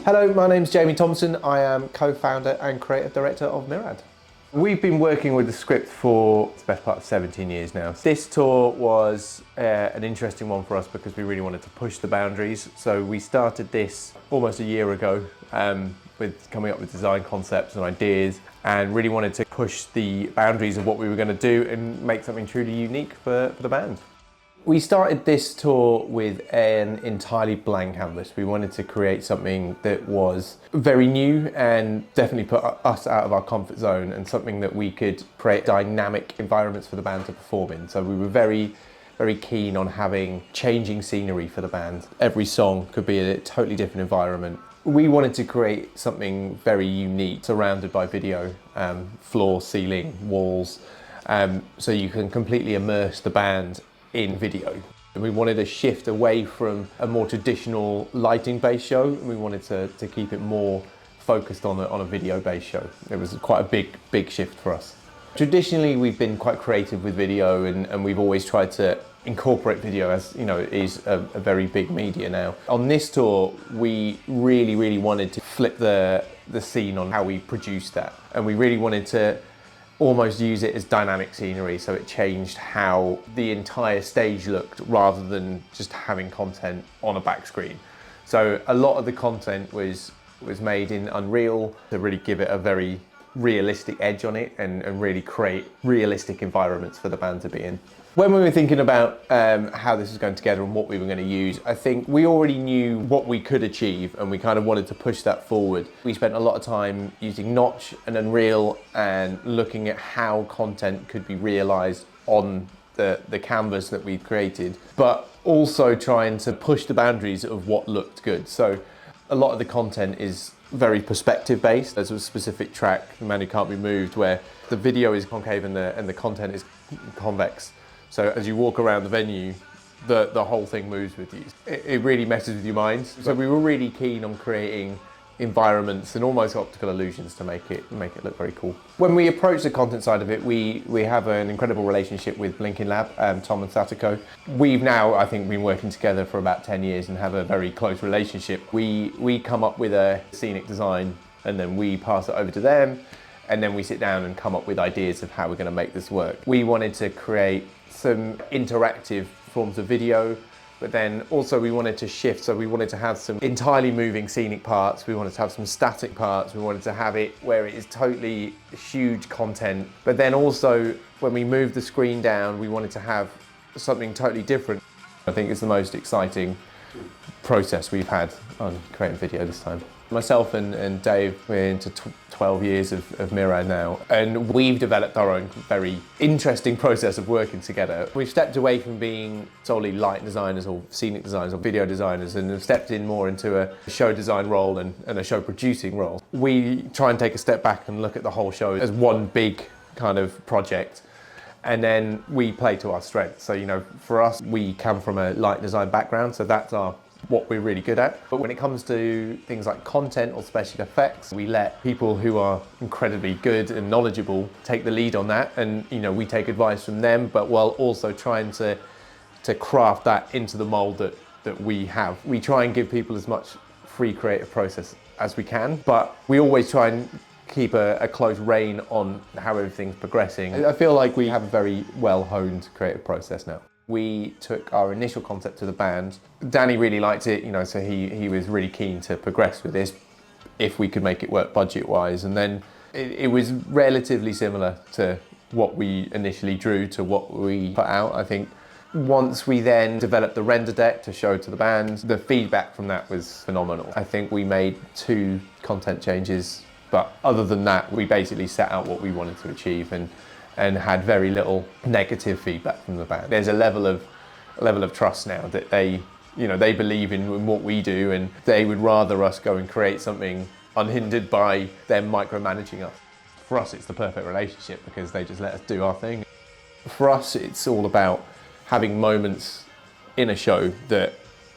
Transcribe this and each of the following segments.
Hello, my name's Jamie Thompson. I am co-founder and creative director of Mirrad. We've been working with the script for the best part of 17 years now. This tour was an interesting one for us because we really wanted to push the boundaries. So we started this almost a year ago with coming up with design concepts and ideas, and really wanted to push the boundaries of what we were going to do and make something truly unique for the band. We started this tour with an entirely blank canvas. We wanted to create something that was very new and definitely put us out of our comfort zone, and something that we could create dynamic environments for the band to perform in. So we were very keen on having changing scenery for the band. Every song could be a totally different environment. We wanted to create something very unique, surrounded by video, floor, ceiling, walls, so you can completely immerse the band in video. And we wanted to shift away from a more traditional lighting-based show, and we wanted to keep it more focused on a video-based show. It was quite a big shift for us. Traditionally, we've been quite creative with video, and we've always tried to incorporate video, as you know, it is a very big media now. On this tour, we really wanted to flip the scene on how we produced that, and we really wanted to almost use it as dynamic scenery, so it changed how the entire stage looked rather than just having content on a back screen. So a lot of the content was made in Unreal to really give it a very realistic edge on it and really create realistic environments for the band to be in. When we were thinking about how this was going together and what we were going to use, I think we already knew what we could achieve, and we kind of wanted to push that forward. We spent a lot of time using Notch and Unreal and looking at how content could be realized on the canvas that we'd created, but also trying to push the boundaries of what looked good. So a lot of the content is very perspective based. There's a specific track, The Man Who Can't Be Moved, where the video is concave and the content is convex. So as you walk around the venue, the whole thing moves with you. It really messes with your mind. So we were really keen on creating environments and almost optical illusions to make it look very cool. When we approach the content side of it, we have an incredible relationship with Blinking Lab, Tom and Satiko. We've now, I think, been working together for about 10 years and have a very close relationship. We come up with a scenic design, and then we pass it over to them, and then we sit down and come up with ideas of how we're going to make this work. We wanted to create some interactive forms of video, but then also we wanted to shift, so we wanted to have some entirely moving scenic parts, we wanted to have some static parts, we wanted to have it where it is totally huge content, but then also when we moved the screen down, we wanted to have something totally different. I think it's the most exciting process we've had on creating video this time. Myself and Dave, we're into 12 years of Mirrad now, and we've developed our own very interesting process of working together. We've stepped away from being solely light designers or scenic designers or video designers, and have stepped in more into a show design role and a show producing role. We try and take a step back and look at the whole show as one big kind of project, and then we play to our strengths. So, you know, for us, we come from a light design background, so that's what we're really good at. But when it comes to things like content or special effects, we let people who are incredibly good and knowledgeable take the lead on that, and you know, we take advice from them, but while also trying to craft that into the mold that we have. We try and give people as much free creative process as we can, but we always try and keep a close rein on how everything's progressing. I feel like we have a very well-honed creative process now. We took our initial concept to the band. Danny really liked it, you know, so he was really keen to progress with this if we could make it work budget-wise. And then it was relatively similar to what we initially drew to what we put out. I think once we then developed the render deck to show to the band, the feedback from that was phenomenal. I think we made 2 content changes, but other than that, we basically set out what we wanted to achieve and had very little negative feedback from the band. There's a level of trust now that they believe in what we do, and they would rather us go and create something unhindered by them micromanaging us. For us, it's the perfect relationship because they just let us do our thing. For us, it's all about having moments in a show that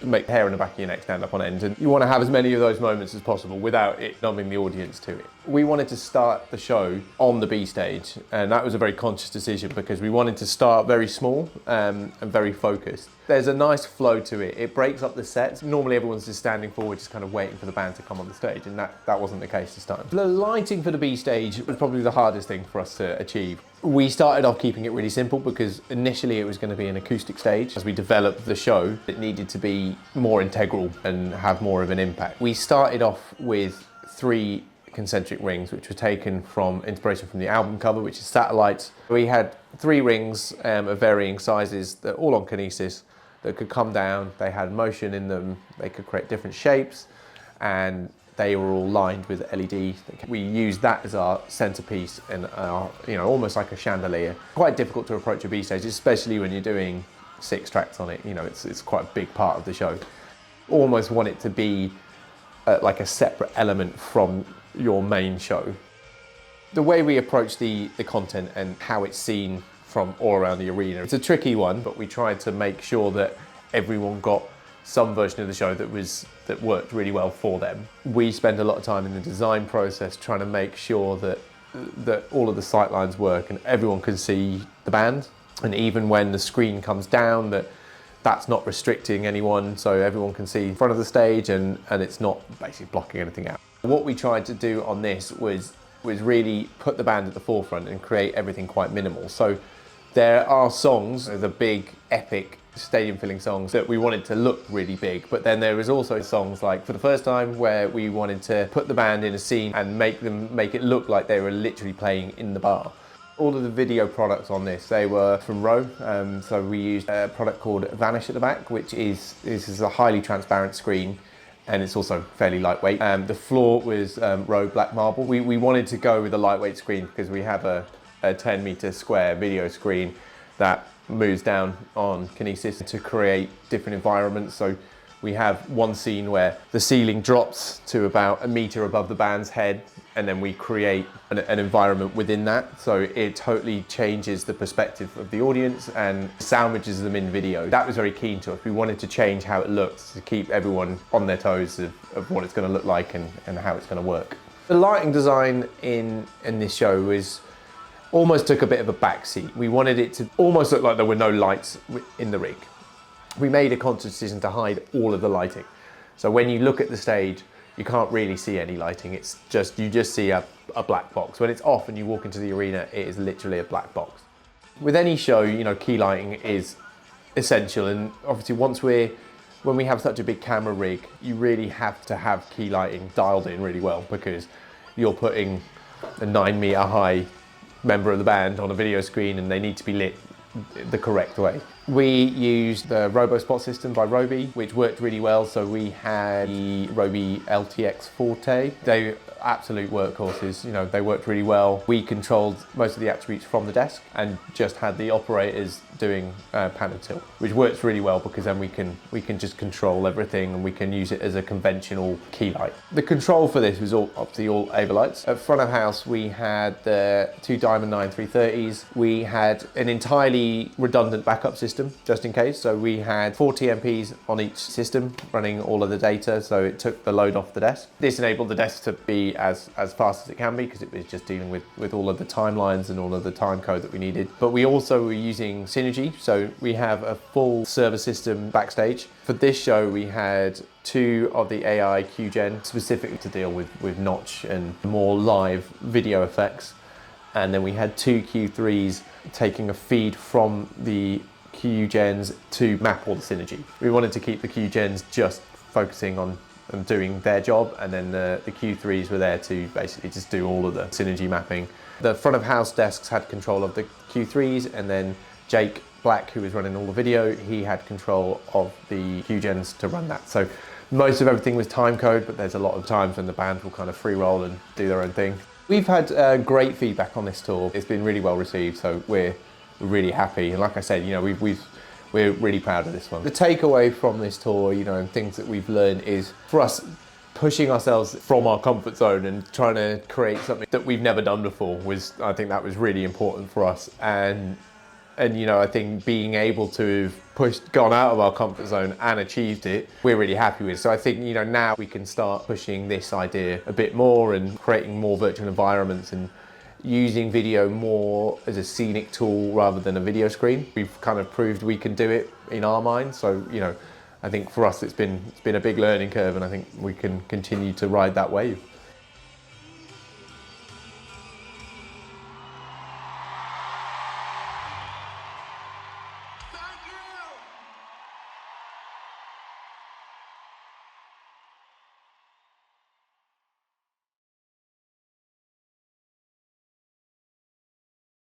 make the hair in the back of your neck stand up on end, and you want to have as many of those moments as possible without it numbing the audience to it. We wanted to start the show on the B stage, and that was a very conscious decision because we wanted to start very small and very focused. There's a nice flow to it. It breaks up the sets. Normally everyone's just standing forward, just kind of waiting for the band to come on the stage, and that wasn't the case this time. The lighting for the B stage was probably the hardest thing for us to achieve. We started off keeping it really simple because initially it was going to be an acoustic stage. As we developed the show, it needed to be more integral and have more of an impact. We started off with 3 concentric rings, which were taken from inspiration from the album cover, which is Satellites. We had 3 rings of varying sizes, that all on kinesis, that could come down. They had motion in them. They could create different shapes, and they were all lined with LED. We used that as our centerpiece and our, almost like a chandelier. Quite difficult to approach a B stage, especially when you're doing 6 tracks on it. It's quite a big part of the show. Almost want it to be like a separate element from your main show. The way we approach the content and how it's seen from all around the arena, it's a tricky one, but we tried to make sure that everyone got some version of the show that worked really well for them. We spend a lot of time in the design process trying to make sure that all of the sight lines work and everyone can see the band, and even when the screen comes down, that's not restricting anyone, so everyone can see in front of the stage and it's not basically blocking anything out. What we tried to do on this was really put the band at the forefront and create everything quite minimal. So there are songs, the big epic stadium filling songs, that we wanted to look really big, but then there was also songs like For the First Time, where we wanted to put the band in a scene and make it look like they were literally playing in the bar. All of the video products on this, they were from Rowe, so we used a product called Vanish at the back, which is a highly transparent screen, and it's also fairly lightweight. The floor was Rowe black marble. We wanted to go with a lightweight screen because we have a 10 meter square video screen that moves down on kinesis to create different environments. So we have one scene where the ceiling drops to about 1 meter above the band's head, and then we create an environment within that. So it totally changes the perspective of the audience and sandwiches them in video. That was very keen to us. We wanted to change how it looks to keep everyone on their toes of what it's going to look like and how it's going to work. The lighting design in this show was almost took a bit of a backseat. We wanted it to almost look like there were no lights in the rig. We made a conscious decision to hide all of the lighting. So when you look at the stage, you can't really see any lighting. It's just, you just see a black box. When it's off and you walk into the arena, it is literally a black box. With any show, key lighting is essential. And obviously when we have such a big camera rig, you really have to have key lighting dialed in really well, because you're putting a 9 meter high member of the band on a video screen and they need to be lit the correct way. We used the RoboSpot system by Roby, which worked really well. So we had the Roby LTX Forte. They absolute workhorses, they worked really well. We controlled most of the attributes from the desk and just had the operators doing pan and tilt, which works really well because then we can just control everything and we can use it as a conventional key light. The control for this was obviously all Avolites. At front of house, we had the 2 Diamond 9 330s. We had an entirely redundant backup system just in case. So we had 4 TMPs on each system running all of the data, so it took the load off the desk. This enabled the desk to be as fast as it can be because it was just dealing with all of the timelines and all of the time code that we needed. But we also were using Synergy, so we have a full server system backstage. For this show, we had 2 of the AI QGen specifically to deal with notch and more live video effects. And then we had 2 Q3s taking a feed from the QGens to map all the synergy. We wanted to keep the QGens just focusing on doing their job, and then the Q3s were there to basically just do all of the synergy mapping. The front of house desks had control of the Q3s, and then Jake Black, who was running all the video, he had control of the QGens to run that. So most of everything was time code, but there's a lot of times when the band will kind of free roll and do their own thing. We've had great feedback on this tour. It's been really well received, so we're really happy. And like I said, we're really proud of this one. The takeaway from this tour, and things that we've learned is, for us, pushing ourselves from our comfort zone and trying to create something that we've never done before I think that was really important for us. And And I think being able to have gone out of our comfort zone and achieved it, we're really happy with. So I think now we can start pushing this idea a bit more and creating more virtual environments and using video more as a scenic tool rather than a video screen. We've kind of proved we can do it in our minds. So I think for us it's been a big learning curve, and I think we can continue to ride that wave.